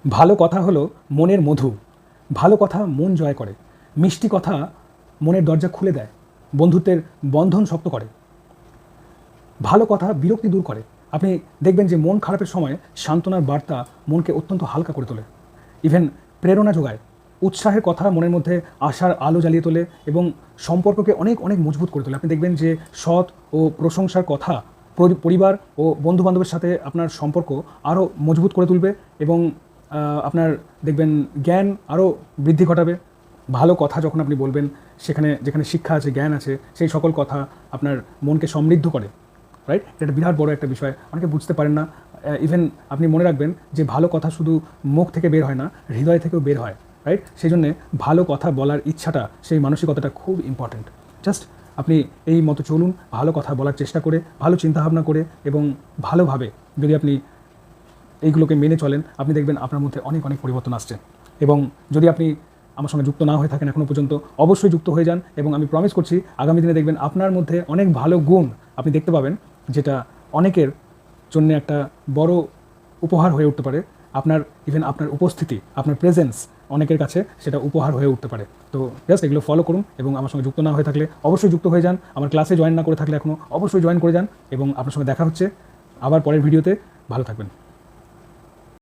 ভালো কথা হলো মনের মধু। ভালো কথা মন জয় করে। মিষ্টি কথা মনের দরজা খুলে দেয়, বন্ধুত্বের বন্ধন শক্ত করে। ভালো কথা বিরক্তি দূর করে। আপনি দেখবেন যে মন খারাপের সময় সান্ত্বনার বার্তা মনকে অত্যন্ত হালকা করে তোলে, ইভেন প্রেরণা যোগায়। উৎসাহের কথা মনের মধ্যে আশার আলো জ্বালিয়ে তোলে এবং সম্পর্ককে অনেক অনেক মজবুত করে তোলে। আপনি দেখবেন যে সৎ ও প্রশংসার কথা পরিবার ও বন্ধুবান্ধবের সাথে আপনার সম্পর্ক আরও মজবুত করে তুলবে এবং আপনার দেখবেন জ্ঞান আরও বৃদ্ধি ঘটাবে। ভালো কথা যখন আপনি বলবেন, সেখানে যেখানে শিক্ষা আছে, জ্ঞান আছে, সেই সকল কথা আপনার মনকে সমৃদ্ধ করে, রাইট? এটা বিরাট বড় একটা বিষয়, অনেকে বুঝতে পারেন না। ইভেন আপনি মনে রাখবেন যে ভালো কথা শুধু মুখ থেকে বের হয় না, হৃদয় থেকেও বের হয়, রাইট? সেই জন্যে ভালো কথা বলার ইচ্ছাটা, সেই মানসিকতাটা খুব ইম্পর্ট্যান্ট। জাস্ট আপনি এই মতো চলুন, ভালো কথা বলার চেষ্টা করে, ভালো চিন্তাভাবনা করে এবং ভালোভাবে যদি আপনি এইগুলোকে মেনে চলেন, আপনি দেখবেন আপনার মধ্যে অনেক অনেক পরিবর্তন আসছে। এবং যদি আপনি আমার সঙ্গে যুক্ত না হয়ে থাকেন এখনও পর্যন্ত, অবশ্যই যুক্ত হয়ে যান এবং আমি প্রমিস করছি আগামী দিনে দেখবেন আপনার মধ্যে অনেক ভালো গুণ আপনি দেখতে পাবেন, যেটা অনেকের জন্য একটা বড় উপহার হয়ে উঠতে পারে। আপনার ইভেন আপনার উপস্থিতি, আপনার প্রেজেন্স অনেকের কাছে সেটা উপহার হয়ে উঠতে পারে। তো জাস্ট এগুলো ফলো করুন এবং আমার সঙ্গে যুক্ত না হয়ে থাকলে অবশ্যই যুক্ত হয়ে যান। আমার ক্লাসে জয়েন না করে থাকলে এখনও অবশ্যই জয়েন করে যান এবং আপনার সঙ্গে দেখা হচ্ছে আবার পরের ভিডিওতে। ভালো থাকবেন।